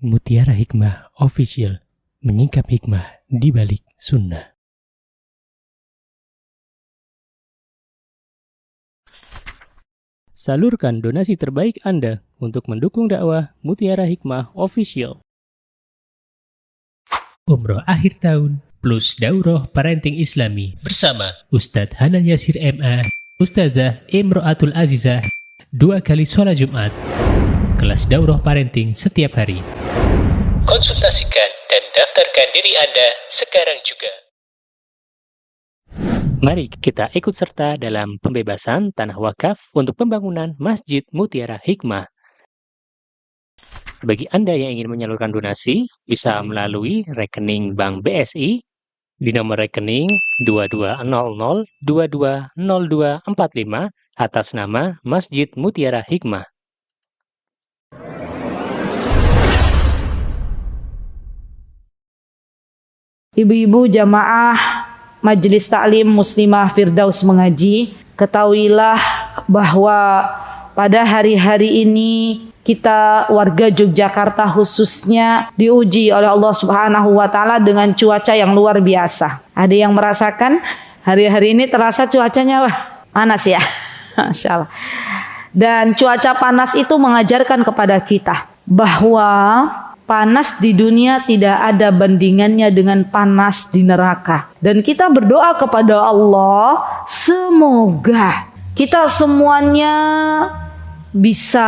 Mutiara Hikmah Official, menyingkap hikmah di balik sunnah. Salurkan donasi terbaik Anda untuk mendukung dakwah Mutiara Hikmah Official. Umroh akhir tahun plus Daurah Parenting Islami bersama Ustadz Hanan Yasir MA, Ustazah Imro'atul Azizah, 2 kali sholat Jumat. Kelas Daurah Parenting setiap hari. Konsultasikan dan daftarkan diri Anda sekarang juga. Mari kita ikut serta dalam pembebasan tanah wakaf untuk pembangunan Masjid Mutiara Hikmah. Bagi Anda yang ingin menyalurkan donasi, bisa melalui rekening Bank BSI di nomor rekening 2200220245 atas nama Masjid Mutiara Hikmah. Ibu-ibu jamaah Majelis Taklim Muslimah Firdaus Mengaji, ketahuilah bahwa pada hari-hari ini kita warga Yogyakarta khususnya diuji oleh Allah Subhanahu wa taala dengan cuaca yang luar biasa. Ada yang merasakan hari-hari ini terasa cuacanya panas ya. Masya Allah. Dan cuaca panas itu mengajarkan kepada kita bahwa panas di dunia tidak ada bandingannya dengan panas di neraka. Dan kita berdoa kepada Allah, semoga kita semuanya bisa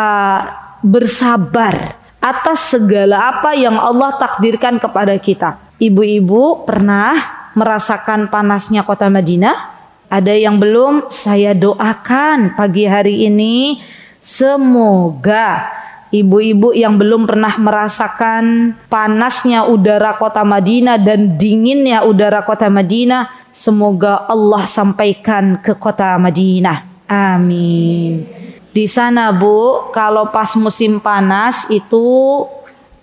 bersabar atas segala apa yang Allah takdirkan kepada kita. Ibu-ibu pernah merasakan panasnya kota Madinah? Ada yang belum? Saya doakan pagi hari ini semoga ibu-ibu yang belum pernah merasakan panasnya udara kota Madinah dan dinginnya udara kota Madinah, semoga Allah sampaikan ke kota Madinah. Amin. Di sana Bu, kalau pas musim panas itu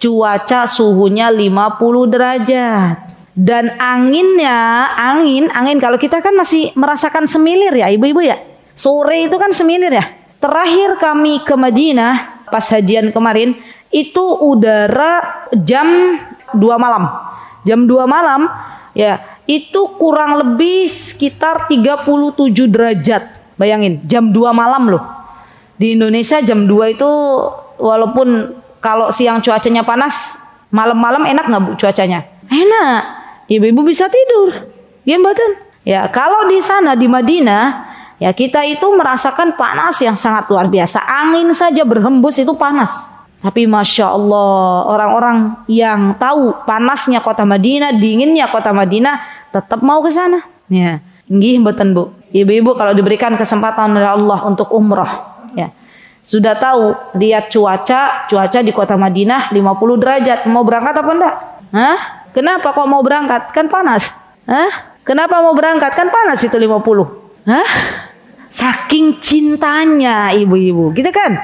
cuaca suhunya 50 derajat. Dan anginnya, angin kalau kita kan masih merasakan semilir ya ibu-ibu ya. Sore itu kan semilir ya. Terakhir kami ke Madinah pas hajian kemarin itu udara jam 2 malam. Jam 2 malam ya, itu kurang lebih sekitar 37 derajat. Bayangin, jam 2 malam loh. Di Indonesia jam 2 itu walaupun kalau siang cuacanya panas, malam-malam enak nggak Bu cuacanya? Enak. Ibu-ibu bisa tidur. Gimana? Ya, kalau di sana di Madinah ya kita itu merasakan panas yang sangat luar biasa. Angin saja berhembus itu panas. Tapi Masya Allah, orang-orang yang tahu panasnya kota Madinah, dinginnya kota Madinah, tetap mau ke sana. Ya, nggih mboten Bu. Ibu-ibu kalau diberikan kesempatan oleh Allah untuk umroh, ya sudah tahu lihat cuaca di kota Madinah 50 derajat. Mau berangkat apa enggak? Hah? Kenapa kok mau berangkat? Kan panas. Hah? Kenapa mau berangkat? Kan panas itu 50. Hah? Saking cintanya ibu-ibu, gitu kan?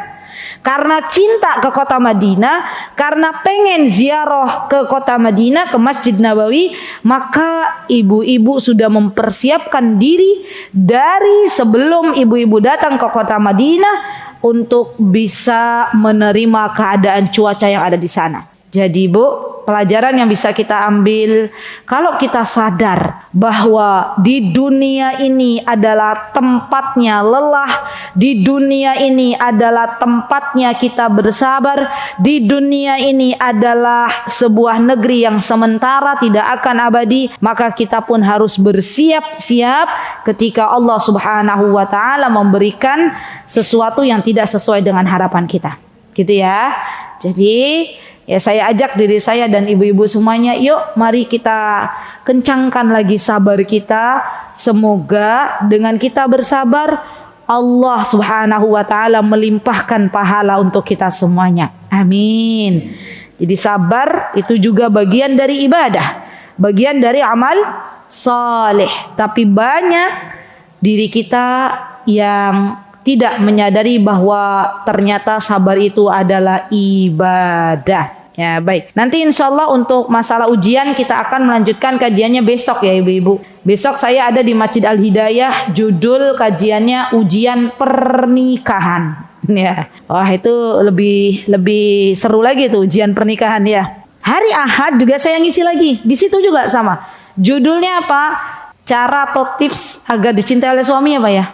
Karena cinta ke kota Madinah, karena pengen ziarah ke kota Madinah, ke Masjid Nabawi, maka ibu-ibu sudah mempersiapkan diri dari sebelum ibu-ibu datang ke kota Madinah untuk bisa menerima keadaan cuaca yang ada di sana. Jadi Bu, pelajaran yang bisa kita ambil, kalau kita sadar bahwa di dunia ini adalah tempatnya lelah, di dunia ini adalah tempatnya kita bersabar, di dunia ini adalah sebuah negeri yang sementara tidak akan abadi, maka kita pun harus bersiap-siap ketika Allah Subhanahu wa taala memberikan sesuatu yang tidak sesuai dengan harapan kita. Gitu ya. Jadi ya saya ajak diri saya dan ibu-ibu semuanya, yuk mari kita kencangkan lagi sabar kita. Semoga dengan kita bersabar, Allah Subhanahu wa taala melimpahkan pahala untuk kita semuanya. Amin. Jadi sabar itu juga bagian dari ibadah, bagian dari amal saleh. Tapi banyak diri kita yang tidak menyadari bahwa ternyata sabar itu adalah ibadah. Ya baik, nanti insya Allah untuk masalah ujian kita akan melanjutkan kajiannya besok ya ibu-ibu. Besok saya ada di Masjid Al Hidayah, judul kajiannya ujian pernikahan. Ya, wah itu lebih seru lagi tuh ujian pernikahan ya. Hari Ahad juga saya ngisi lagi. Di situ juga sama. Judulnya apa? Cara atau tips agar dicintai oleh suami apa ya?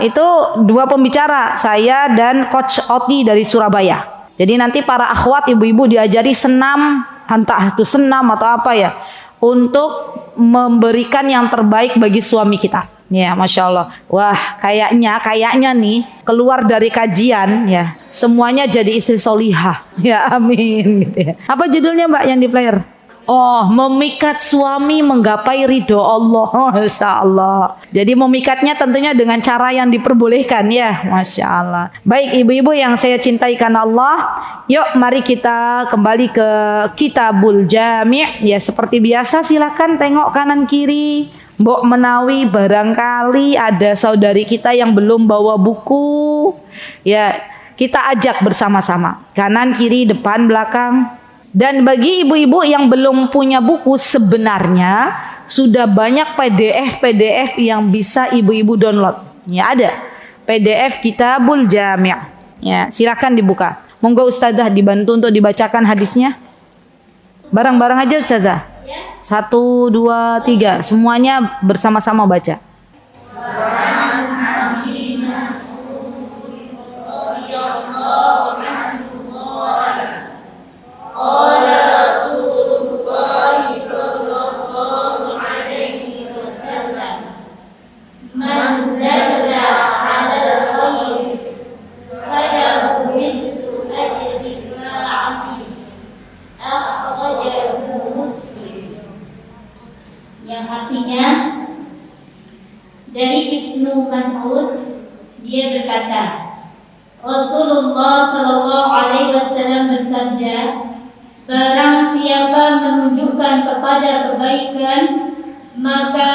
Itu dua pembicara, saya dan Coach Oti dari Surabaya. Jadi nanti para akhwat ibu-ibu diajari senam, entah itu senam atau apa ya, untuk memberikan yang terbaik bagi suami kita. Ya, Masya Allah. Wah, kayaknya nih keluar dari kajian ya, semuanya jadi istri solihah. Ya, amin. Gitu ya. Apa judulnya Mbak yang di player? Oh, memikat suami menggapai ridho Allah. Masya Allah. Jadi memikatnya tentunya dengan cara yang diperbolehkan ya. Masya Allah. Baik ibu-ibu yang saya cintai karena Allah, yuk mari kita kembali ke Kitabul Jami'. Ya seperti biasa silakan tengok kanan kiri. Mbok menawi barangkali ada saudari kita yang belum bawa buku, ya kita ajak bersama-sama, kanan, kiri, depan, belakang. Dan bagi ibu-ibu yang belum punya buku, sebenarnya sudah banyak PDF yang bisa ibu-ibu download. Ya ada PDF Kitabul Jami'. Ya silakan dibuka. Monggo Ustazah dibantu untuk dibacakan hadisnya. Bareng-bareng aja Ustazah. 1, 2, 3 semuanya bersama-sama baca. Yang artinya dari Ibnu Mas'ud, dia berkata, Rasulullah Shallallahu Alaihi Wasallam bersabda, barang siapa menunjukkan kepada kebaikan, maka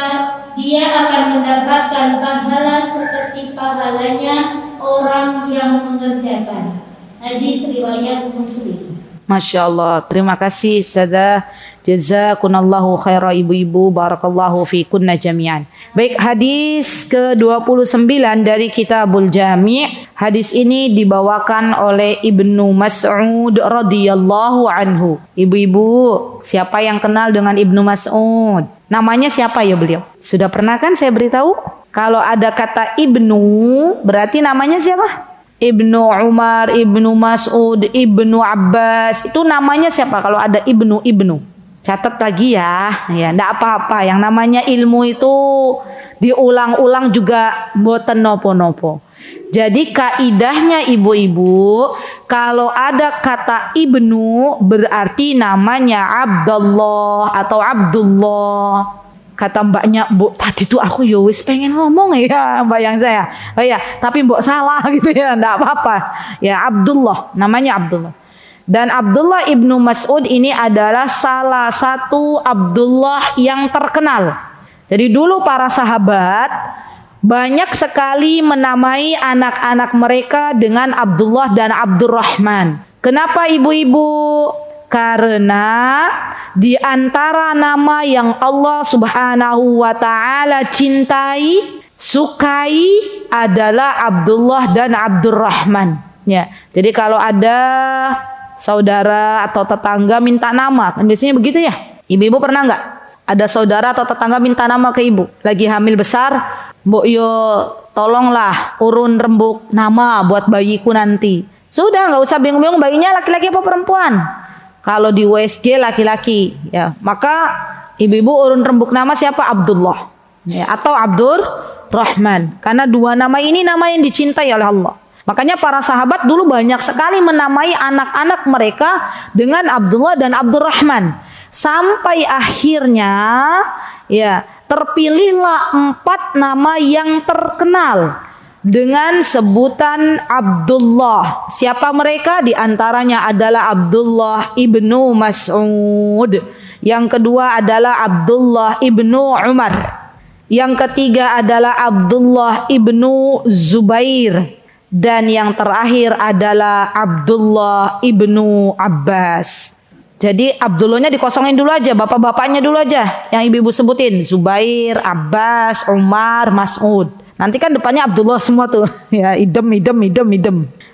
dia akan mendapatkan pahala seperti pahalanya orang yang mengerjakan. Hadis riwayat Muslim. Masya Allah, terima kasih Ustazah. Jazakunallahu khaira ibu-ibu, barakallahu fi kunna jami'an. Baik, hadis ke-29 dari Kitabul Jami'. Hadis ini dibawakan oleh Ibnu Mas'ud radhiyallahu anhu. Ibu-ibu, siapa yang kenal dengan Ibnu Mas'ud? Namanya siapa ya beliau? Sudah pernah kan saya beritahu? Kalau ada kata Ibnu, berarti namanya siapa? Ibnu Umar, Ibnu Mas'ud, Ibnu Abbas. Itu namanya siapa kalau ada Ibnu? Catat lagi ya, ndak apa-apa. Yang namanya ilmu itu diulang-ulang juga mboten nopo-nopo. Jadi kaidahnya ibu-ibu, kalau ada kata ibnu berarti namanya Abdullah atau Abdullah. Kata mbaknya, Mbok tadi tuh aku ya wis pengen ngomong ya mbak yang saya. Oh ya, tapi Mbok salah gitu ya, ndak apa-apa. Ya Abdullah, namanya Abdullah. Dan Abdullah ibnu Mas'ud ini adalah salah satu Abdullah yang terkenal. Jadi dulu para sahabat banyak sekali menamai anak-anak mereka dengan Abdullah dan Abdurrahman. Kenapa ibu-ibu? Karena di antara nama yang Allah Subhanahu wa taala cintai, sukai adalah Abdullah dan Abdurrahman. Ya. Jadi kalau ada saudara atau tetangga minta nama, kan biasanya begitu ya. Ibu-ibu pernah nggak ada saudara atau tetangga minta nama ke ibu? Lagi hamil besar, Mbok yo tolonglah urun rembuk nama buat bayiku nanti. Sudah, nggak usah bingung-bingung bayinya laki-laki apa perempuan. Kalau di USG laki-laki, ya maka ibu-ibu urun rembuk nama siapa? Abdullah, ya, atau Abdurrahman. Karena dua nama ini nama yang dicintai oleh Allah. Makanya para sahabat dulu banyak sekali menamai anak-anak mereka dengan Abdullah dan Abdurrahman. Sampai akhirnya ya terpilihlah 4 nama yang terkenal dengan sebutan Abdullah. Siapa mereka? Di antaranya adalah Abdullah ibnu Mas'ud. Yang kedua adalah Abdullah ibnu Umar. Yang ketiga adalah Abdullah ibnu Zubair. Dan yang terakhir adalah Abdullah ibnu Abbas. Jadi Abdullahnya dikosongin dulu aja, bapak-bapaknya dulu aja yang ibu-ibu sebutin. Zubair, Abbas, Umar, Mas'ud. Nanti kan depannya Abdullah semua tuh. Ya, idem.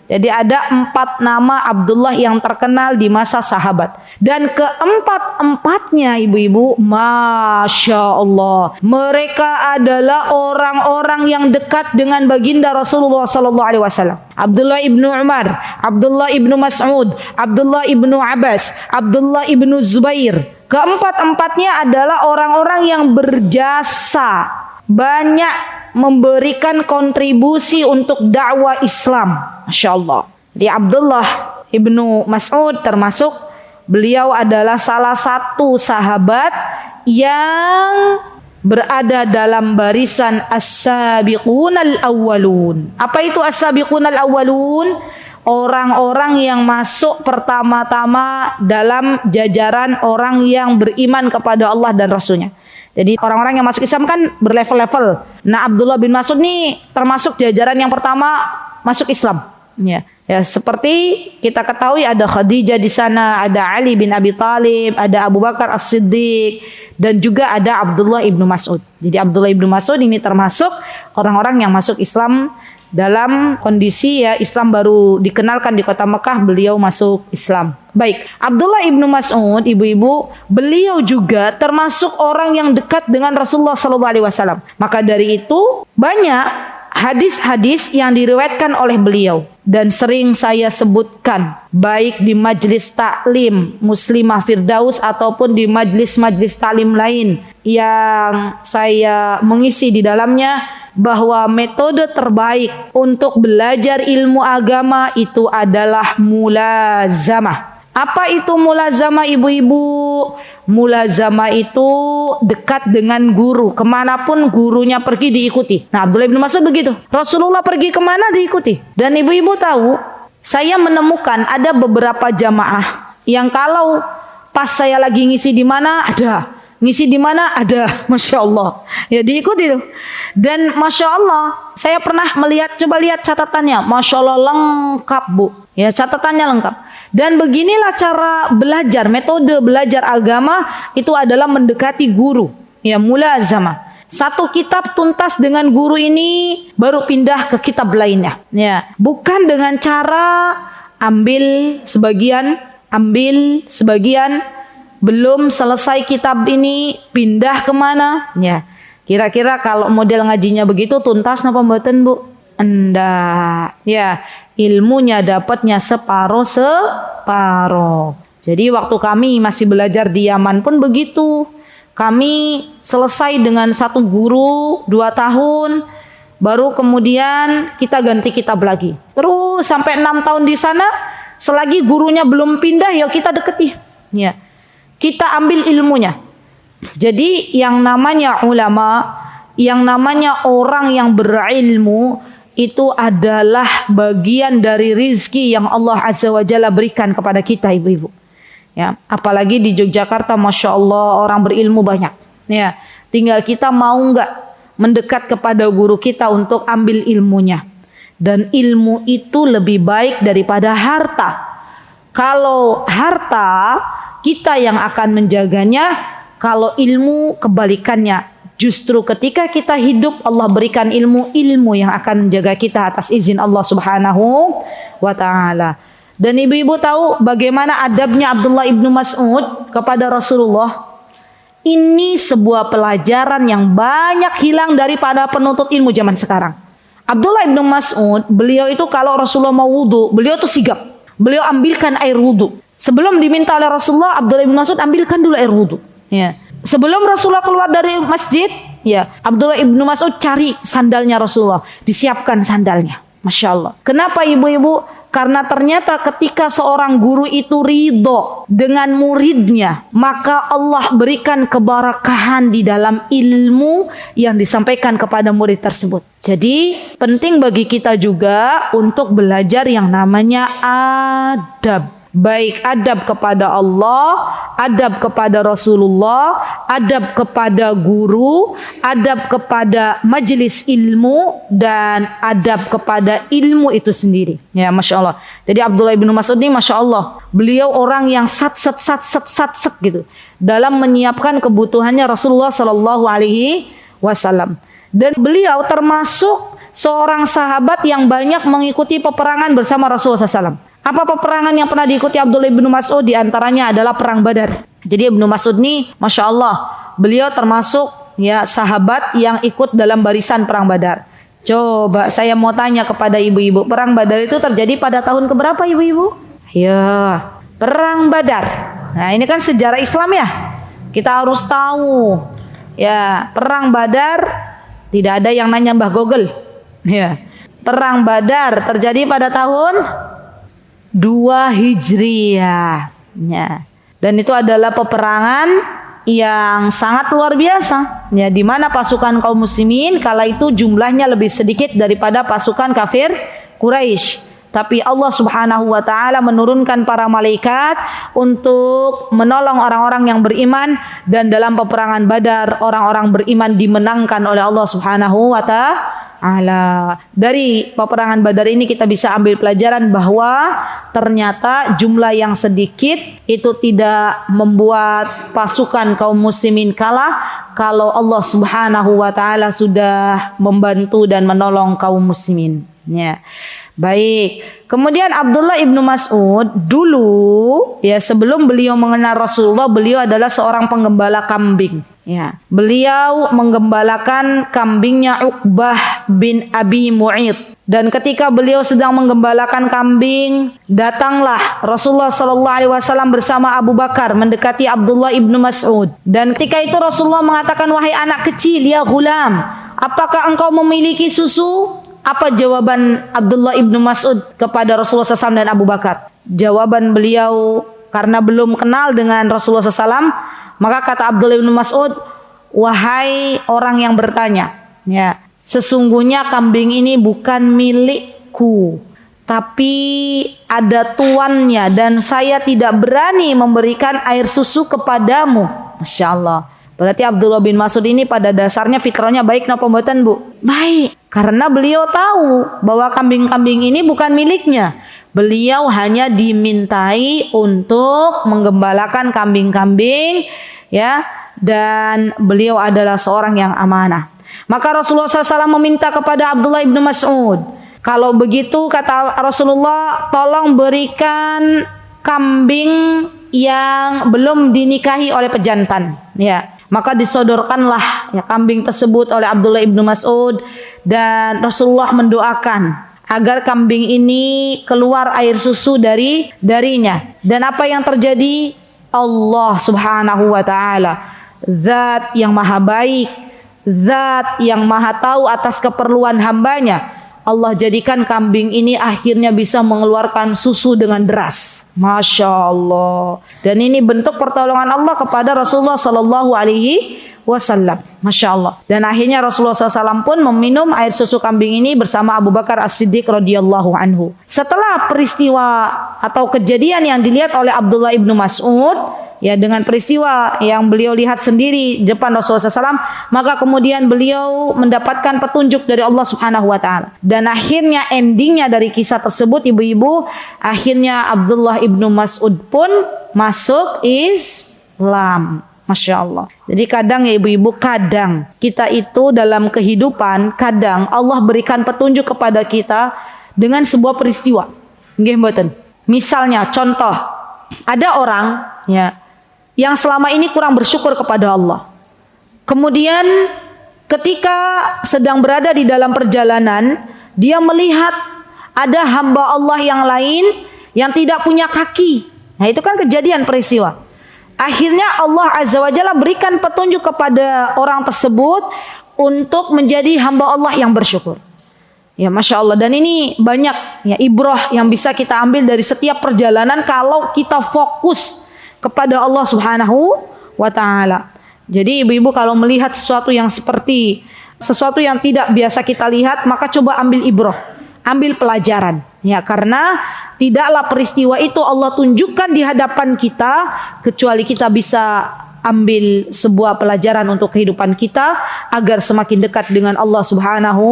Jadi ada 4 nama Abdullah yang terkenal di masa sahabat. Dan keempat-empatnya ibu-ibu, Masya Allah, mereka adalah orang-orang yang dekat dengan baginda Rasulullah SAW. Abdullah ibnu Umar, Abdullah ibnu Mas'ud, Abdullah ibnu Abbas, Abdullah ibnu Zubair. Keempat-empatnya adalah orang-orang yang berjasa, banyak memberikan kontribusi untuk dakwah Islam. Masya Allah. Di Abdullah ibnu Mas'ud termasuk, beliau adalah salah satu sahabat yang berada dalam barisan as-sabiqunal awwalun. Apa itu as-sabiqunal awwalun? Orang-orang yang masuk pertama-tama dalam jajaran orang yang beriman kepada Allah dan Rasulnya. Jadi orang-orang yang masuk Islam kan berlevel-level. Nah, Abdullah bin Mas'ud nih termasuk jajaran yang pertama masuk Islam. Ya, seperti kita ketahui ada Khadijah di sana, ada Ali bin Abi Thalib, ada Abu Bakar As-Siddiq, dan juga ada Abdullah ibnu Mas'ud. Jadi Abdullah ibnu Mas'ud ini termasuk orang-orang yang masuk Islam dalam kondisi ya Islam baru dikenalkan di kota Mekah, beliau masuk Islam. Baik, Abdullah ibnu Mas'ud, ibu-ibu, beliau juga termasuk orang yang dekat dengan Rasulullah SAW. Maka dari itu banyak hadis-hadis yang diriwayatkan oleh beliau dan sering saya sebutkan baik di majlis taklim Muslimah Firdaus ataupun di majlis-majlis taklim lain yang saya mengisi di dalamnya, bahwa metode terbaik untuk belajar ilmu agama itu adalah mulazamah. Apa itu mulazamah, ibu-ibu? Mulazamah itu dekat dengan guru, kemanapun gurunya pergi diikuti. Nah, Abdullah bin Mas'ud begitu. Rasulullah pergi kemana diikuti. Dan ibu-ibu tahu, saya menemukan ada beberapa jamaah yang kalau pas saya lagi ngisi di mana ada, ngisi di mana ada, Masya Allah, ya diikuti tuh. Dan Masya Allah, saya pernah melihat, coba lihat catatannya, Masya Allah lengkap bu, ya catatannya lengkap. Dan beginilah cara belajar, metode belajar agama itu adalah mendekati guru, ya mulazamah. Satu kitab tuntas dengan guru ini, baru pindah ke kitab lainnya, ya bukan dengan cara ambil sebagian, belum selesai kitab ini pindah kemana? Ya, kira-kira kalau model ngajinya begitu tuntas napa mboten bu? Enggak. Ya, ilmunya dapatnya separuh. Jadi waktu kami masih belajar di Yaman pun begitu. Kami selesai dengan satu guru 2 tahun, baru kemudian kita ganti kitab lagi. Terus sampai 6 tahun di sana, selagi gurunya belum pindah ya kita deketi. Ya. Kita ambil ilmunya. Jadi yang namanya ulama, yang namanya orang yang berilmu, itu adalah bagian dari rizki yang Allah Azza wa Jalla berikan kepada kita, ibu-ibu. Ya, apalagi di Yogyakarta, Masya Allah orang berilmu banyak. Ya, tinggal kita mau nggak mendekat kepada guru kita untuk ambil ilmunya. Dan ilmu itu lebih baik daripada harta. Kalau harta kita yang akan menjaganya, kalau ilmu kebalikannya. Justru ketika kita hidup Allah berikan ilmu yang akan menjaga kita atas izin Allah Subhanahu wa ta'ala. Dan ibu-ibu tahu bagaimana adabnya Abdullah ibnu Mas'ud kepada Rasulullah. Ini sebuah pelajaran yang banyak hilang daripada penuntut ilmu zaman sekarang. Abdullah ibnu Mas'ud, beliau itu kalau Rasulullah mau wudu, beliau tuh sigap. Beliau ambilkan air wudu. Sebelum diminta oleh Rasulullah, Abdullah bin Mas'ud ambilkan dulu air wudu. Ya. Sebelum Rasulullah keluar dari masjid, ya Abdullah bin Mas'ud cari sandalnya Rasulullah, disiapkan sandalnya. Masya Allah. Kenapa ibu-ibu? Karena ternyata ketika seorang guru itu ridho dengan muridnya, maka Allah berikan keberkahan di dalam ilmu yang disampaikan kepada murid tersebut. Jadi penting bagi kita juga untuk belajar yang namanya adab. Baik adab kepada Allah, adab kepada Rasulullah, adab kepada guru, adab kepada majelis ilmu, dan adab kepada ilmu itu sendiri. Ya, Masya Allah. Jadi Abdullah bin Mas'ud ini Masya Allah, beliau orang yang sat gitu dalam menyiapkan kebutuhannya Rasulullah Sallallahu Alaihi Wasallam. Dan beliau termasuk seorang sahabat yang banyak mengikuti peperangan bersama Rasulullah SAW. Apa peperangan yang pernah diikuti Abdullah ibnu Mas'ud? Di antaranya adalah perang Badar. Jadi Ibnu Mas'ud ini, Masya Allah, beliau termasuk sahabat yang ikut dalam barisan perang Badar. Coba saya mau tanya kepada ibu-ibu, perang Badar itu terjadi pada tahun keberapa ibu-ibu? Ya, perang Badar. Nah, ini kan sejarah Islam ya. Kita harus tahu. Ya, perang Badar tidak ada yang nanya Mbah Google. Ya. Perang Badar terjadi pada tahun 2 Hijriah. Ya. Dan itu adalah peperangan yang sangat luar biasa. Ya, di mana pasukan kaum muslimin kala itu jumlahnya lebih sedikit daripada pasukan kafir Quraisy. Tapi Allah Subhanahu wa taala menurunkan para malaikat untuk menolong orang-orang yang beriman, dan dalam peperangan Badar orang-orang beriman dimenangkan oleh Allah Subhanahu wa taala. Dari peperangan Badar ini kita bisa ambil pelajaran bahwa ternyata jumlah yang sedikit itu tidak membuat pasukan kaum muslimin kalah kalau Allah Subhanahu wa taala sudah membantu dan menolong kaum muslimin. Ya. Baik, kemudian Abdullah ibnu Mas'ud dulu sebelum beliau mengenal Rasulullah, beliau adalah seorang penggembala kambing. Ya, beliau menggembalakan kambingnya Uqbah bin Abi Mu'id. Dan ketika beliau sedang menggembalakan kambing, datanglah Rasulullah SAW bersama Abu Bakar mendekati Abdullah ibnu Mas'ud. Dan ketika itu Rasulullah mengatakan, wahai anak kecil, ya ghulam, apakah engkau memiliki susu? Apa jawaban Abdullah ibnu Mas'ud kepada Rasulullah SAW dan Abu Bakar? Jawaban beliau, karena belum kenal dengan Rasulullah SAW, maka kata Abdullah ibnu Mas'ud, wahai orang yang bertanya, ya, sesungguhnya kambing ini bukan milikku, tapi ada tuannya, dan saya tidak berani memberikan air susu kepadamu. Masya Allah. Berarti Abdullah bin Mas'ud ini pada dasarnya fitrahnya baik napa mboten, Bu? Baik. Karena beliau tahu bahwa kambing-kambing ini bukan miliknya. Beliau hanya dimintai untuk menggembalakan kambing-kambing, ya, dan beliau adalah seorang yang amanah. Maka Rasulullah SAW meminta kepada Abdullah bin Mas'ud, kalau begitu kata Rasulullah, tolong berikan kambing yang belum dinikahi oleh pejantan, ya. Maka disodorkanlah kambing tersebut oleh Abdullah ibnu Mas'ud, dan Rasulullah mendoakan agar kambing ini keluar air susu darinya. Dan apa yang terjadi? Allah Subhanahu wa taala, zat yang maha baik, zat yang maha tahu atas keperluan hambanya, Allah jadikan kambing ini akhirnya bisa mengeluarkan susu dengan deras. Masya Allah. Dan ini bentuk pertolongan Allah kepada Rasulullah Sallallahu Alaihi Wasallam. Masya Allah. Dan akhirnya Rasulullah SAW pun meminum air susu kambing ini bersama Abu Bakar As-Siddiq radhiyallahu anhu. Setelah peristiwa atau kejadian yang dilihat oleh Abdullah ibnu Mas'ud, ya, dengan peristiwa yang beliau lihat sendiri di depan Rasulullah SAW, maka kemudian beliau mendapatkan petunjuk dari Allah Subhanahu wa taala. Dan akhirnya endingnya dari kisah tersebut, ibu-ibu, akhirnya Abdullah ibnu Mas'ud pun masuk Islam. Masya Allah. Jadi kadang ya ibu-ibu, kadang kita itu dalam kehidupan, kadang Allah berikan petunjuk kepada kita dengan sebuah peristiwa. Nggih mboten? Misalnya contoh, ada orang yang selama ini kurang bersyukur kepada Allah. Kemudian ketika sedang berada di dalam perjalanan, dia melihat ada hamba Allah yang lain yang tidak punya kaki. Nah, itu kan kejadian peristiwa. Akhirnya Allah Azza wa Jalla berikan petunjuk kepada orang tersebut untuk menjadi hamba Allah yang bersyukur. Ya, Masya Allah. Dan ini banyak ibrah yang bisa kita ambil dari setiap perjalanan kalau kita fokus kepada Allah Subhanahu wa taala. Jadi ibu-ibu kalau melihat sesuatu yang seperti sesuatu yang tidak biasa kita lihat, maka coba ambil ibrah, ambil pelajaran. Ya, karena tidaklah peristiwa itu Allah tunjukkan di hadapan kita kecuali kita bisa ambil sebuah pelajaran untuk kehidupan kita agar semakin dekat dengan Allah Subhanahu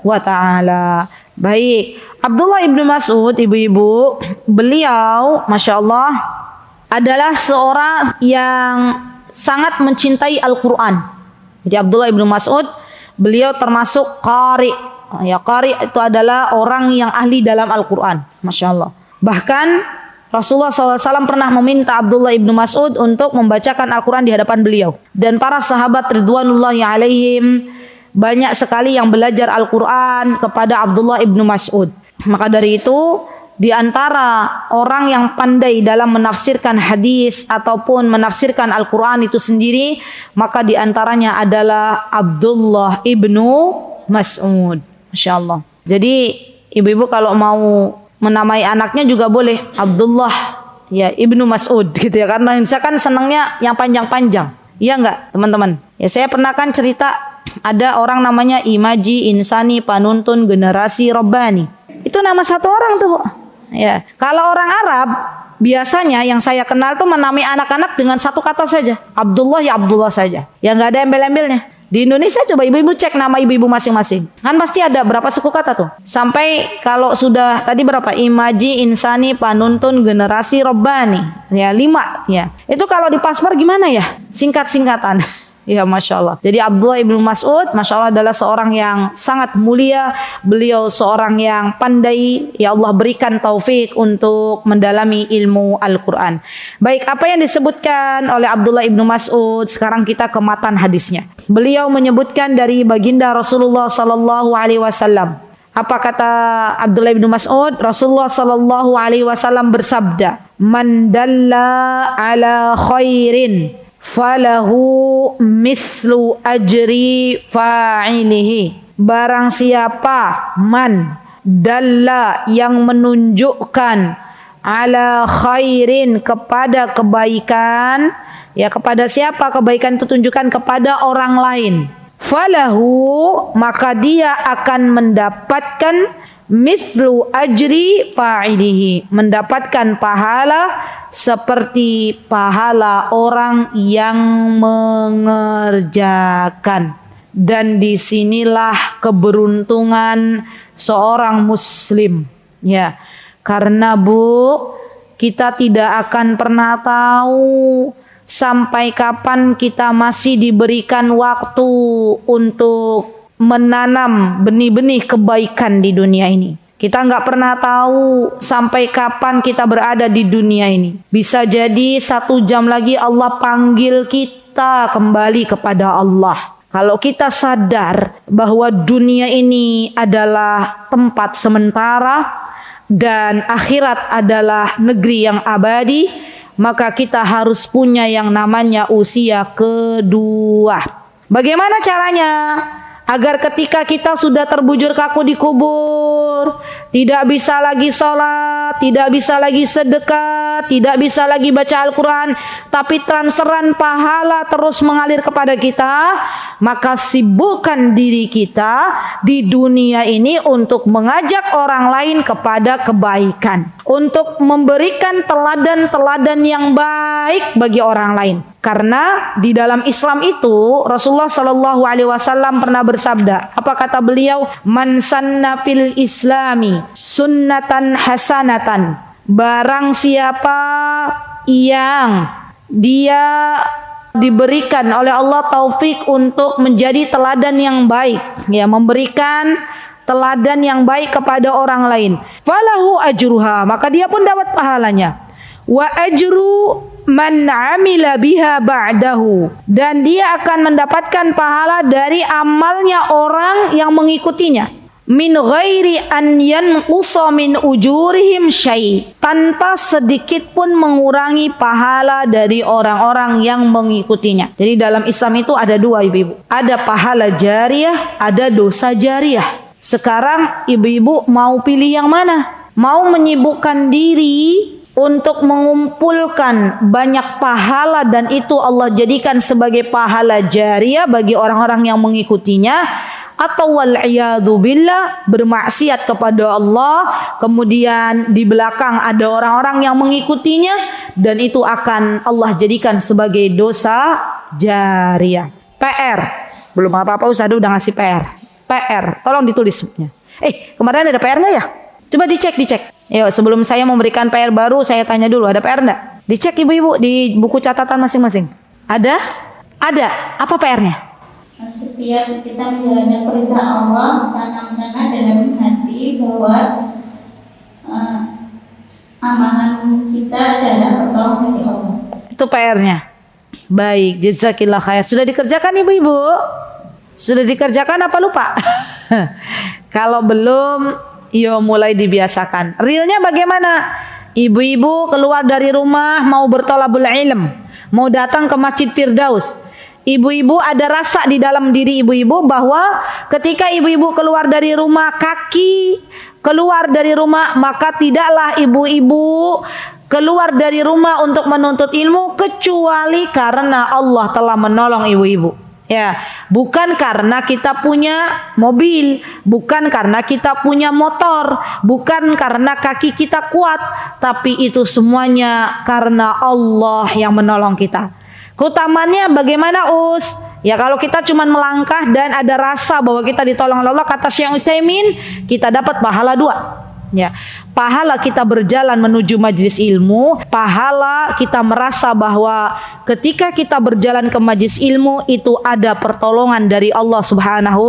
wa taala. Baik, Abdullah ibnu Mas'ud, ibu-ibu, beliau Masya Allah adalah seorang yang sangat mencintai Al-Quran. Jadi Abdullah ibnu Mas'ud Beliau termasuk qari. Ya, qari itu adalah orang yang ahli dalam Al-Quran. Masya Allah. Bahkan Rasulullah SAW pernah meminta Abdullah ibnu Mas'ud untuk membacakan Al-Quran di hadapan beliau. Dan para sahabat ridwanullahi alaihim banyak sekali yang belajar Al-Quran kepada Abdullah ibnu Mas'ud. Maka dari itu, di antara orang yang pandai dalam menafsirkan hadis ataupun menafsirkan Al-Quran itu sendiri, maka di antaranya adalah Abdullah ibnu Mas'ud. Masya Allah. Jadi ibu-ibu kalau mau menamai anaknya juga boleh Abdullah ya ibnu Mas'ud gitu ya, karena misalkan senangnya yang panjang-panjang. Iya enggak teman-teman? Ya saya pernah kan cerita ada orang namanya Imaji Insani Panuntun Generasi Robbani. Itu nama satu orang tuh, Bu. Ya, kalau orang Arab biasanya yang saya kenal tuh menamai anak-anak dengan satu kata saja, Abdullah ya Abdullah saja. Ya nggak ada embel-embelnya. Di Indonesia coba ibu-ibu cek nama ibu-ibu masing-masing. Kan pasti ada berapa suku kata tuh. Sampai kalau sudah tadi berapa? Imaji, Insani, Panuntun, Generasi, Robbani. Ya 5 ya. Itu kalau di paspor gimana ya? Singkat-singkatan. Ya Masya Allah. Jadi Abdullah ibnu Mas'ud Masya Allah adalah seorang yang sangat mulia. Beliau seorang yang pandai. Ya Allah berikan taufik untuk mendalami ilmu Al-Quran. Baik, apa yang disebutkan oleh Abdullah ibnu Mas'ud? Sekarang kita ke matan hadisnya. Beliau menyebutkan dari baginda Rasulullah Sallallahu Alaihi Wasallam. Apa kata Abdullah ibnu Mas'ud? Rasulullah Sallallahu Alaihi Wasallam bersabda, "Man dalla ala khairin falahu mithlu ajri fa'ilihi." Barang siapa man dalla yang menunjukkan ala khairin kepada kebaikan, ya kepada siapa kebaikan itu tunjukkan kepada orang lain, falahu maka dia akan mendapatkan mithlu ajri fa'ilihi, mendapatkan pahala seperti pahala orang yang mengerjakan. Dan disinilah keberuntungan seorang muslim, ya, karena Bu, kita tidak akan pernah tahu sampai kapan kita masih diberikan waktu untuk menanam benih-benih kebaikan di dunia ini. Kita nggak pernah tahu sampai kapan kita berada di dunia ini. Bisa jadi 1 jam lagi Allah panggil kita kembali kepada Allah. Kalau kita sadar bahwa dunia ini adalah tempat sementara dan akhirat adalah negeri yang abadi, maka kita harus punya yang namanya usia kedua. Bagaimana caranya? Agar ketika kita sudah terbujur kaku di kubur, tidak bisa lagi sholat, tidak bisa lagi sedekah, tidak bisa lagi baca Al-Quran, tapi transferan pahala terus mengalir kepada kita, maka sibukkan diri kita di dunia ini untuk mengajak orang lain kepada kebaikan, untuk memberikan teladan-teladan yang baik bagi orang lain. Karena di dalam Islam itu Rasulullah Shallallahu Alaihi Wasallam pernah bersabda, apa kata beliau? Man sanna fil Islami sunnatan hasanatan. Barang siapa yang dia diberikan oleh Allah taufik untuk menjadi teladan yang baik, ya, memberikan teladan yang baik kepada orang lain, falahu ajruha, maka dia pun dapat pahalanya. Wa ajru man amila biha ba'dahu, dan dia akan mendapatkan pahala dari amalnya orang yang mengikutinya, min ghairi an yanqusa min ujurihim syai', tanpa sedikit pun mengurangi pahala dari orang-orang yang mengikutinya. Jadi dalam Islam itu ada 2 ibu-ibu, ada pahala jariyah, ada dosa jariyah. Sekarang ibu-ibu mau pilih yang mana? Mau menyibukkan diri untuk mengumpulkan banyak pahala dan itu Allah jadikan sebagai pahala jariyah bagi orang-orang yang mengikutinya, atau wal'iyadu billah bermaksiat kepada Allah, kemudian di belakang ada orang-orang yang mengikutinya dan itu akan Allah jadikan sebagai dosa jariyah. PR, belum apa-apa Ustaz udah ngasih PR, tolong ditulisnya. Kemarin ada PR nggak ya? Coba dicek. Yuk, sebelum saya memberikan PR baru, saya tanya dulu, ada PR enggak? Dicek ibu-ibu di buku catatan masing-masing. Ada? Ada. Apa PR-nya? Setiap kita menjalankan perintah Allah, tanamkanlah dalam hati bahwa amalan kita adalah pertolongan dari Allah. Itu PR-nya. Baik, jazakillah khair. Sudah dikerjakan ibu-ibu? Sudah dikerjakan apa lupa? Kalau belum, yo mulai dibiasakan. Realnya bagaimana? Ibu-ibu keluar dari rumah mau bertolabul ilm, mau datang ke Masjid Firdaus. Ibu-ibu ada rasa di dalam diri ibu-ibu bahwa ketika ibu-ibu keluar dari rumah, kaki keluar dari rumah, maka tidaklah ibu-ibu keluar dari rumah untuk menuntut ilmu kecuali karena Allah telah menolong ibu-ibu. Ya, bukan karena kita punya mobil, bukan karena kita punya motor, bukan karena kaki kita kuat, tapi itu semuanya karena Allah yang menolong kita. Keutamaannya bagaimana, Us? Ya kalau kita cuma melangkah dan ada rasa bahwa kita ditolong oleh Allah, kata Syekh Utsaimin, kita dapat pahala 2. Ya, pahala kita berjalan menuju majlis ilmu, pahala kita merasa bahwa ketika kita berjalan ke majlis ilmu itu ada pertolongan dari Allah Subhanahu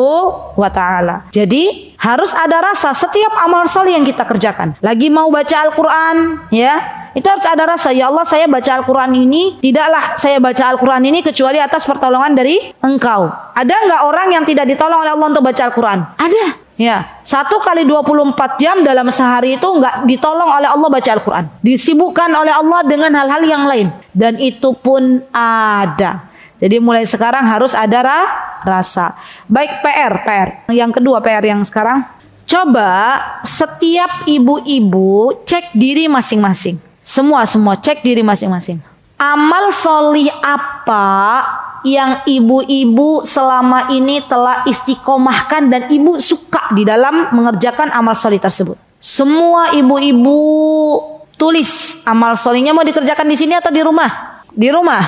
wa taala. Jadi harus ada rasa setiap amal saleh yang kita kerjakan. Lagi mau baca Al-Qur'an, ya, itu harus ada rasa, ya Allah saya baca Al-Quran ini, tidaklah saya baca Al-Quran ini kecuali atas pertolongan dari Engkau. Ada nggak orang yang tidak ditolong oleh Allah untuk baca Al-Quran? Ada. Ya, 1 kali 24 jam dalam sehari itu nggak ditolong oleh Allah baca Al-Quran. Disibukkan oleh Allah dengan hal-hal yang lain. Dan itu pun ada. Jadi mulai sekarang harus ada rasa. Baik, PR. Yang kedua PR yang sekarang. Coba setiap ibu-ibu cek diri masing-masing. Semua cek diri masing-masing. Amal solih apa yang ibu-ibu selama ini telah istiqomahkan dan ibu suka di dalam mengerjakan amal solih tersebut? Semua ibu-ibu tulis amal solihnya mau dikerjakan di sini atau di rumah? Di rumah.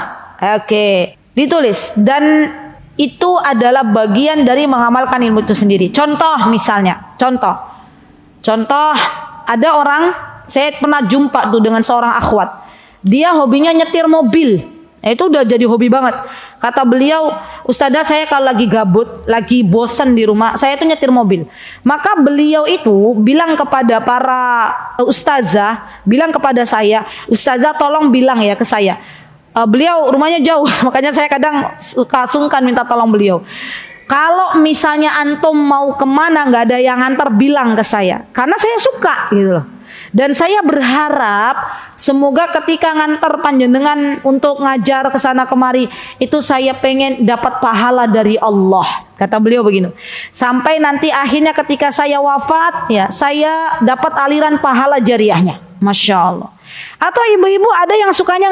Oke, ditulis. Dan itu adalah bagian dari mengamalkan ilmu itu sendiri. Contoh misalnya, contoh ada orang, saya pernah jumpa tuh dengan seorang akhwat. Dia hobinya nyetir mobil. Nah, itu udah jadi hobi banget. Kata beliau, Ustazah saya kalau lagi gabut, lagi bosan di rumah, saya tuh nyetir mobil. Maka beliau itu bilang kepada para ustazah, bilang kepada saya, Ustazah tolong bilang ya ke saya. Beliau rumahnya jauh, makanya saya kadang suka sungkan minta tolong beliau. Kalau misalnya antum mau kemana nggak ada yang antar, bilang ke saya, karena saya suka gitu loh. Dan saya berharap semoga ketika ngantar panjenengan untuk ngajar ke sana kemari, itu saya pengen dapat pahala dari Allah. Kata beliau begini. Sampai nanti akhirnya ketika saya wafat, ya saya dapat aliran pahala jariahnya. Masya Allah. Atau ibu-ibu ada yang sukanya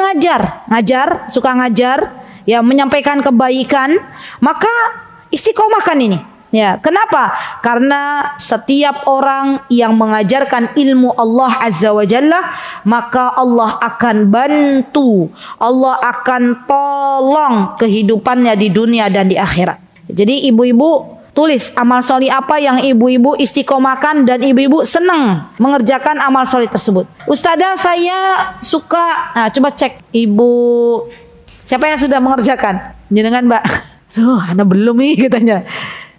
suka ngajar, ya menyampaikan kebaikan, maka istiqomahkan ini. Ya, kenapa? Karena setiap orang yang mengajarkan ilmu Allah Azza wa Jalla, maka Allah akan bantu, Allah akan tolong kehidupannya di dunia dan di akhirat. Jadi ibu-ibu tulis amal solih apa yang ibu-ibu istiqomahkan dan ibu-ibu senang mengerjakan amal solih tersebut. Ustazah saya suka, nah coba cek ibu siapa yang sudah mengerjakan? Jenengan Mbak? Anak belum nih katanya.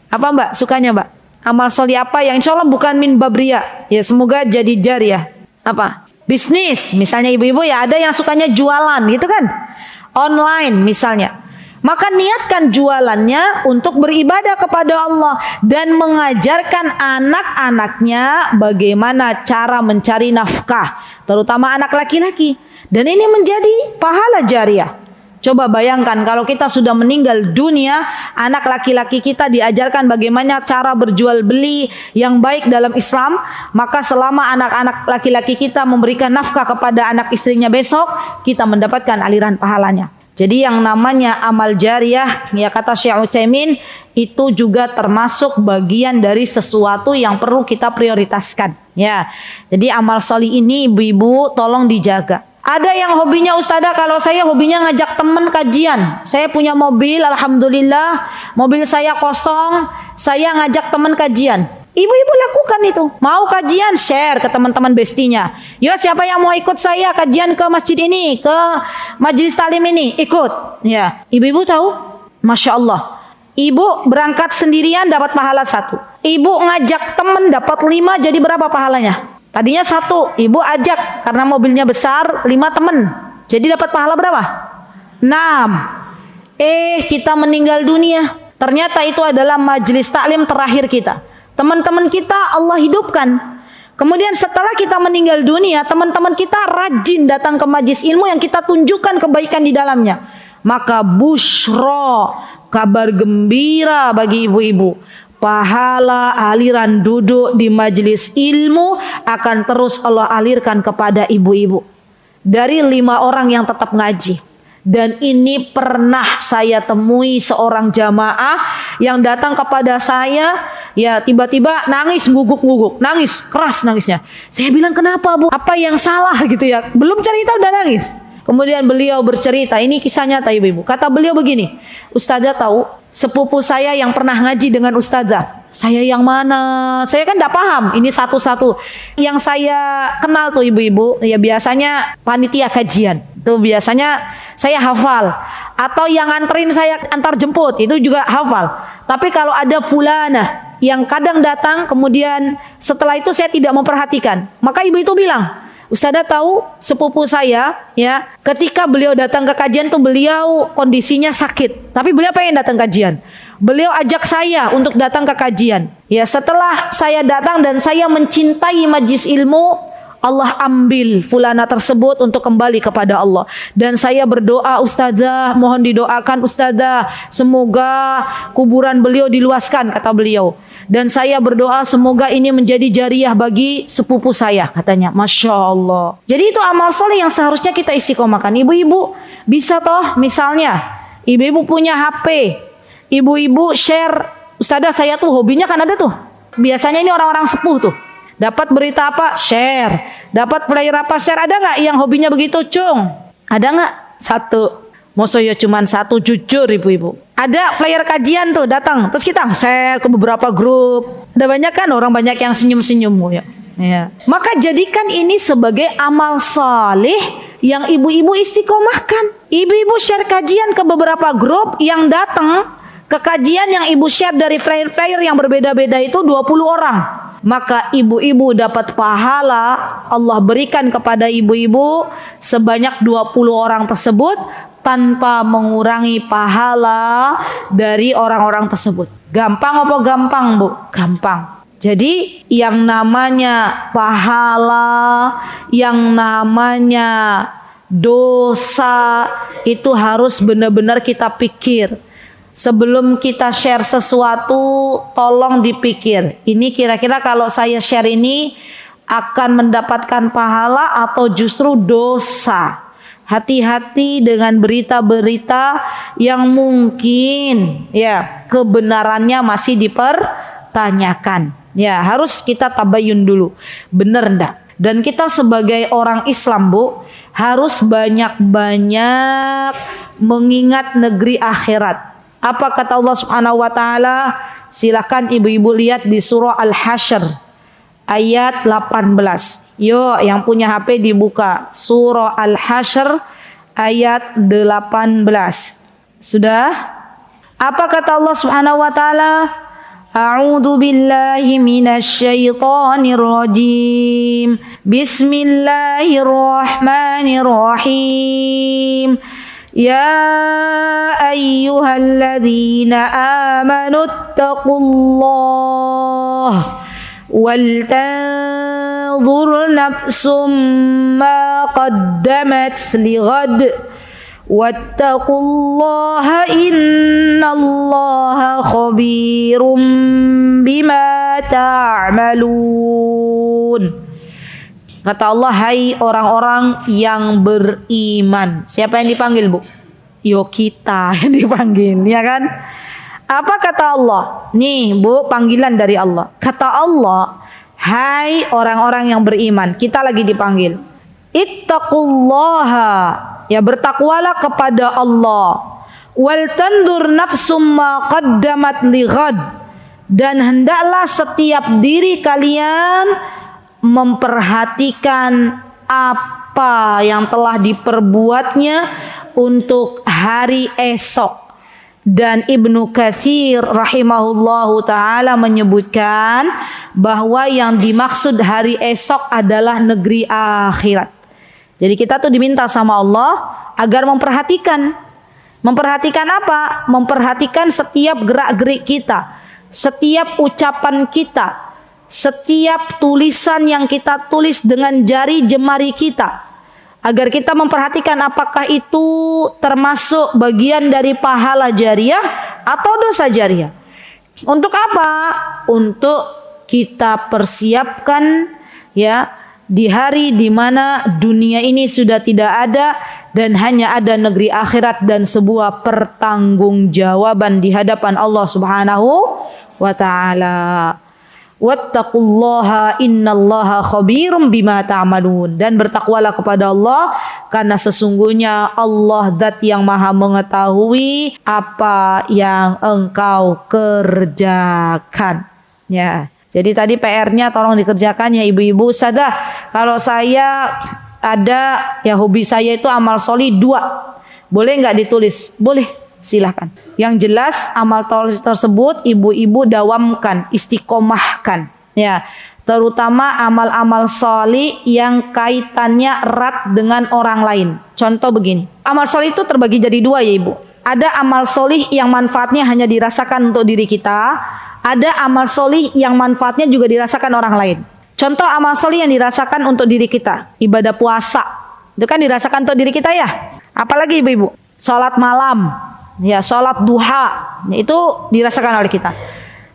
Apa Mbak sukanya Mbak? Amal solih apa yang insya Allah bukan min babria, ya semoga jadi jariah. Apa? Bisnis, misalnya ibu-ibu ya ada yang sukanya jualan gitu kan, online misalnya. Maka niatkan jualannya untuk beribadah kepada Allah dan mengajarkan anak-anaknya bagaimana cara mencari nafkah, terutama anak laki-laki. Dan ini menjadi pahala jariah. Coba bayangkan kalau kita sudah meninggal dunia, anak laki-laki kita diajarkan bagaimana cara berjual beli yang baik dalam Islam, maka selama anak-anak laki-laki kita memberikan nafkah kepada anak istrinya besok, kita mendapatkan aliran pahalanya. Jadi yang namanya amal jariah, ya kata Syekh Utsaimin, itu juga termasuk bagian dari sesuatu yang perlu kita prioritaskan. Ya, jadi amal solih ini ibu-ibu tolong dijaga. Ada yang hobinya Ustazah, kalau saya hobinya ngajak teman kajian. Saya punya mobil, alhamdulillah, mobil saya kosong, saya ngajak teman kajian. Ibu-ibu lakukan itu. Mau kajian, share ke teman-teman bestinya. Ya siapa yang mau ikut saya kajian ke masjid ini, ke majelis talim ini, ikut. Ya, ibu-ibu tahu? Masya Allah. Ibu berangkat sendirian dapat pahala 1. Ibu ngajak teman dapat 5, jadi berapa pahalanya? Tadinya 1, ibu ajak karena mobilnya besar, 5 teman. Jadi dapat pahala berapa? 6. Kita meninggal dunia. Ternyata itu adalah majelis taklim terakhir kita. Teman-teman kita Allah hidupkan. Kemudian setelah kita meninggal dunia, teman-teman kita rajin datang ke majelis ilmu yang kita tunjukkan kebaikan di dalamnya. Maka busyra, kabar gembira bagi ibu-ibu. Pahala aliran duduk di majelis ilmu akan terus Allah alirkan kepada ibu-ibu. Dari 5 orang yang tetap ngaji. Dan ini pernah saya temui seorang jamaah yang datang kepada saya, ya tiba-tiba nangis, guguk-guguk, nangis, keras nangisnya. Saya bilang, kenapa Bu? Apa yang salah gitu ya? Belum cerita udah nangis. Kemudian beliau bercerita, ini kisah nyata ibu-ibu. Kata beliau begini, Ustazah tahu sepupu saya yang pernah ngaji dengan Ustazah. Saya yang mana? Saya kan tidak paham. Ini satu-satu. Yang saya kenal tuh ibu-ibu, ya biasanya panitia kajian. Tuh biasanya saya hafal. Atau yang anterin saya antar jemput, itu juga hafal. Tapi kalau ada fulana yang kadang datang, kemudian setelah itu saya tidak memperhatikan. Maka ibu itu bilang, Ustazah tahu sepupu saya, ya ketika beliau datang ke kajian tuh beliau kondisinya sakit. Tapi beliau pengen datang kajian. Beliau ajak saya untuk datang ke kajian. Ya setelah saya datang dan saya mencintai majlis ilmu, Allah ambil fulana tersebut untuk kembali kepada Allah. Dan saya berdoa, Ustazah mohon didoakan Ustazah, semoga kuburan beliau diluaskan, kata beliau. Dan saya berdoa semoga ini menjadi jariah bagi sepupu saya, katanya. Masya Allah. Jadi itu amal soleh yang seharusnya kita istiqomahkan. Ibu-ibu bisa toh misalnya ibu-ibu punya HP, ibu-ibu share, Ustazah saya tuh hobinya kan ada tuh. Biasanya ini orang-orang sepuh tuh. Dapat berita apa? Share. Dapat flyer apa? Share. Ada nggak yang hobinya begitu, Cung? Ada nggak? 1. Masa ya cuman 1, jujur ibu-ibu. Ada flyer kajian tuh datang. Terus kita share ke beberapa grup. Ada banyak kan orang banyak yang senyum-senyum ya. Ya. Maka jadikan ini sebagai amal saleh yang ibu-ibu istiqomahkan. Ibu-ibu share kajian ke beberapa grup yang datang ke kajian yang ibu share dari flyer-flyer yang berbeda-beda itu 20 orang. Maka ibu-ibu dapat pahala Allah berikan kepada ibu-ibu sebanyak 20 orang tersebut tanpa mengurangi pahala dari orang-orang tersebut. Gampang apa gampang Bu? Gampang. Jadi yang namanya pahala, yang namanya dosa itu harus benar-benar kita pikir. Sebelum kita share sesuatu, tolong dipikir. Ini kira-kira kalau saya share ini akan mendapatkan pahala atau justru dosa. Hati-hati dengan berita-berita yang mungkin ya kebenarannya masih dipertanyakan. Ya harus kita tabayun dulu. Benar enggak? Dan kita sebagai orang Islam Bu, harus banyak-banyak mengingat negeri akhirat. Apa kata Allah Subhanahu wa taala? Silakan ibu-ibu lihat di surah Al-Hasyr ayat 18. Yo, yang punya HP dibuka surah Al-Hasyr ayat 18. Sudah? Apa kata Allah Subhanahu wa taala? A'udzu billahi minasy syaithanir rajim. Bismillahirrahmanirrahim. Ya ayyuhalladzina amanu ittaqullah wal tanzur nafsum ma qaddamat lighad wattaqullaha innallaha khabirum bima ta'malun. Kata Allah, hai orang-orang yang beriman. Siapa yang dipanggil Bu? Yo kita yang dipanggil, ya kan? Apa kata Allah? Nih Bu, panggilan dari Allah. Kata Allah, hai orang-orang yang beriman. Kita lagi dipanggil. Ittaqullaha, ya bertakwalah kepada Allah. Wal tandur nafsum ma qaddamat lighad, dan hendaklah setiap diri kalian memperhatikan apa yang telah diperbuatnya untuk hari esok. Dan Ibnu Katsir rahimahullahu taala menyebutkan bahwa yang dimaksud hari esok adalah negeri akhirat. Jadi kita tuh diminta sama Allah agar memperhatikan. Memperhatikan apa? Memperhatikan setiap gerak-gerik kita, setiap ucapan kita, setiap tulisan yang kita tulis dengan jari jemari kita. Agar kita memperhatikan apakah itu termasuk bagian dari pahala jariah atau dosa jariah. Untuk apa? Untuk kita persiapkan ya di hari di mana dunia ini sudah tidak ada dan hanya ada negeri akhirat dan sebuah pertanggungjawaban di hadapan Allah Subhanahu wa taala. Wattaqullaha innallaha khabirum bima ta'malun. Dan bertakwalah kepada Allah karena sesungguhnya Allah zat yang maha mengetahui apa yang engkau kerjakan. Ya. Jadi tadi PR-nya tolong dikerjakan ya ibu-ibu. Sadah, kalau saya ada ya hobi saya itu amal solih 2. Boleh nggak ditulis? Boleh. Silahkan. Yang jelas amal tersebut ibu-ibu dawamkan, istiqomahkan, ya. Terutama amal-amal solih yang kaitannya erat dengan orang lain. Contoh begini, amal solih itu terbagi jadi 2 ya ibu. Ada amal solih yang manfaatnya hanya dirasakan untuk diri kita. Ada amal solih yang manfaatnya juga dirasakan orang lain. Contoh amal solih yang dirasakan untuk diri kita, ibadah puasa, itu kan dirasakan untuk diri kita ya. Apalagi ibu-ibu, sholat malam. Ya, sholat duha itu dirasakan oleh kita.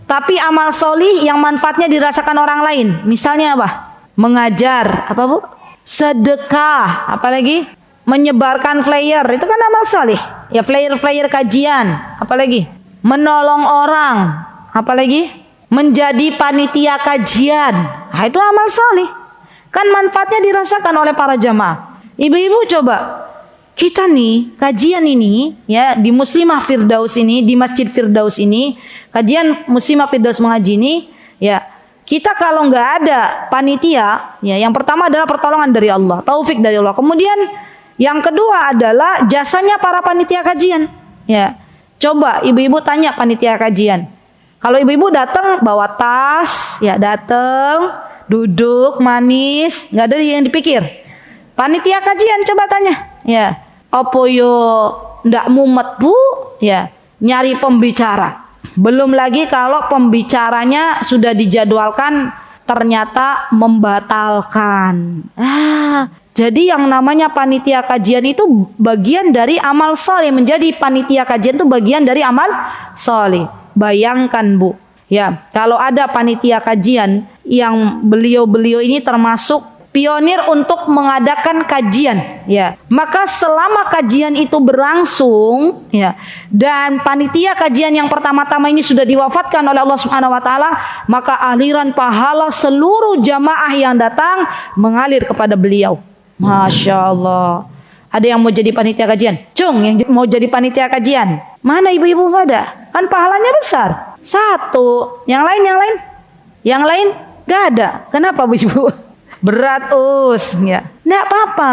Tapi amal solih yang manfaatnya dirasakan orang lain, misalnya apa? Mengajar, apa bu? Sedekah, apalagi? Menyebarkan flyer, itu kan amal solih. Ya flyer-flyer kajian, apalagi? Menolong orang, apalagi? Menjadi panitia kajian, nah, itu amal solih. Kan manfaatnya dirasakan oleh para jamaah. Ibu-ibu coba. Kita nih kajian ini ya di Muslimah Firdaus ini, di Masjid Firdaus ini, kajian Muslimah Firdaus mengaji ini ya, kita kalau nggak ada panitia ya, yang pertama adalah pertolongan dari Allah, taufik dari Allah. Kemudian yang kedua adalah jasanya para panitia kajian ya. Coba ibu-ibu tanya panitia kajian, kalau ibu-ibu datang bawa tas ya, datang duduk manis, nggak ada yang dipikir. Panitia kajian coba tanya ya, opo yo ndak mumet bu ya, nyari pembicara. Belum lagi kalau pembicaranya sudah dijadwalkan ternyata membatalkan. Jadi yang namanya panitia kajian itu bagian dari amal soleh. Menjadi panitia kajian itu bagian dari amal soleh. Bayangkan bu ya, kalau ada panitia kajian yang beliau-beliau ini termasuk pionir untuk mengadakan kajian ya, maka selama kajian itu berlangsung ya, dan panitia kajian yang pertama-tama ini sudah diwafatkan oleh Allah Subhanahu wa taala, maka aliran pahala seluruh jamaah yang datang mengalir kepada beliau. Masya Allah. Ada yang mau jadi panitia kajian? Cung, yang mau jadi panitia kajian? Mana ibu-ibu ada? Kan pahalanya besar. 1. Yang lain gak ada. Kenapa ibu? Berat ya. Nggak apa-apa.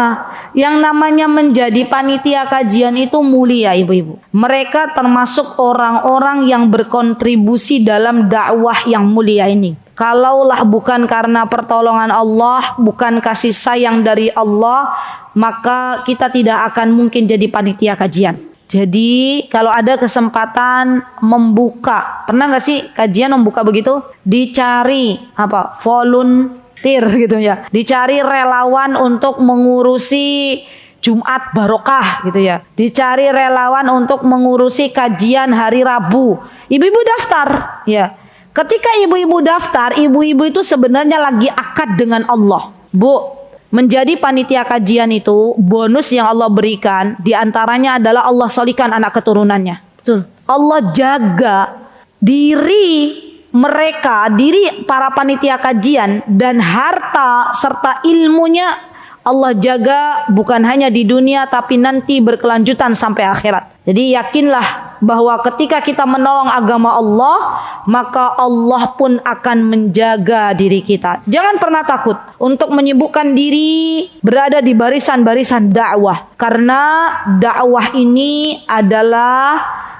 Yang namanya menjadi panitia kajian itu mulia ibu-ibu. Mereka termasuk orang-orang yang berkontribusi dalam dakwah yang mulia ini. Kalaulah bukan karena pertolongan Allah, bukan kasih sayang dari Allah, maka kita tidak akan mungkin jadi panitia kajian. Jadi kalau ada kesempatan membuka, pernah nggak sih kajian membuka begitu? Dicari apa? Volunteer gitu ya. Dicari relawan untuk mengurusi Jumat barokah gitu ya. Dicari relawan untuk mengurusi kajian hari Rabu. Ibu-ibu daftar ya. Ketika ibu-ibu daftar, ibu-ibu itu sebenarnya lagi akad dengan Allah. Bu, menjadi panitia kajian itu bonus yang Allah berikan, diantaranya adalah Allah solihkan anak keturunannya. Betul. Allah jaga diri mereka, diri para panitia kajian dan harta serta ilmunya Allah jaga bukan hanya di dunia tapi nanti berkelanjutan sampai akhirat. Jadi yakinlah bahwa ketika kita menolong agama Allah, maka Allah pun akan menjaga diri kita. Jangan pernah takut untuk menyibukkan diri berada di barisan-barisan dakwah. Karena dakwah ini adalah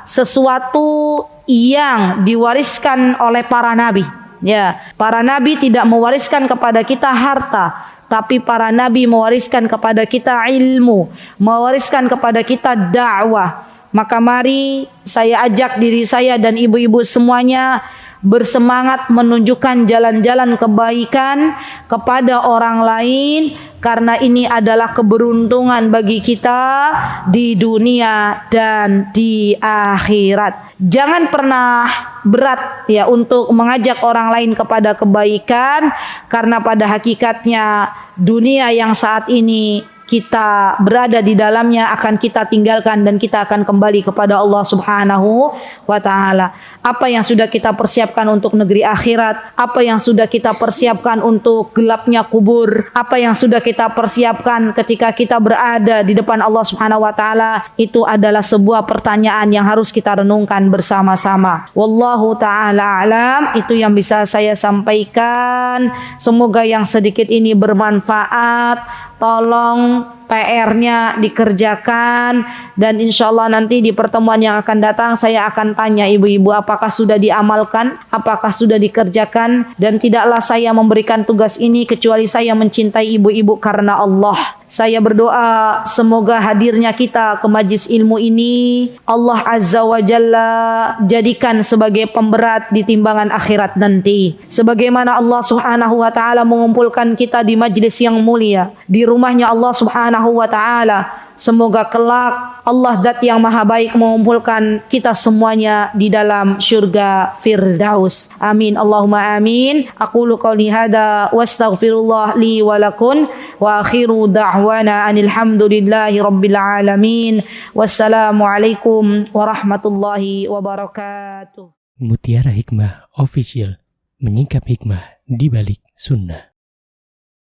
sesuatu yang diwariskan oleh para nabi. Ya, para nabi tidak mewariskan kepada kita harta, tapi para nabi mewariskan kepada kita ilmu, mewariskan kepada kita dakwah. Maka mari saya ajak diri saya dan ibu-ibu semuanya bersemangat menunjukkan jalan-jalan kebaikan kepada orang lain, karena ini adalah keberuntungan bagi kita di dunia dan di akhirat. Jangan pernah berat ya untuk mengajak orang lain kepada kebaikan, karena pada hakikatnya dunia yang saat ini kita berada di dalamnya akan kita tinggalkan dan kita akan kembali kepada Allah Subhanahu wa taala. Apa yang sudah kita persiapkan untuk negeri akhirat, apa yang sudah kita persiapkan untuk gelapnya kubur, apa yang sudah kita persiapkan ketika kita berada di depan Allah Subhanahu wa taala, itu adalah sebuah pertanyaan yang harus kita renungkan bersama-sama. Wallahu taala alam, itu yang bisa saya sampaikan. Semoga yang sedikit ini bermanfaat. Tolong PR-nya dikerjakan, dan insya Allah nanti di pertemuan yang akan datang saya akan tanya ibu-ibu apakah sudah diamalkan, apakah sudah dikerjakan. Dan tidaklah saya memberikan tugas ini kecuali saya mencintai ibu-ibu karena Allah. Saya berdoa semoga hadirnya kita ke majlis ilmu ini Allah Azza wa Jalla jadikan sebagai pemberat di timbangan akhirat nanti. Sebagaimana Allah Subhanahu wa taala mengumpulkan kita di majlis yang mulia, di rumahnya Allah Subhanahu wa taala, semoga kelak Allah Zat yang Maha Baik mengumpulkan kita semuanya di dalam syurga Firdaus. Amin Allahumma amin. Aqulu qouli hada wastaghfirullah li wa lakum wa akhiru da'wana anil hamdulillahi rabbil alamin. Wassalamualaikum warahmatullahi wabarakatuh. Mutiara Hikmah Official, menyingkap hikmah di balik sunnah.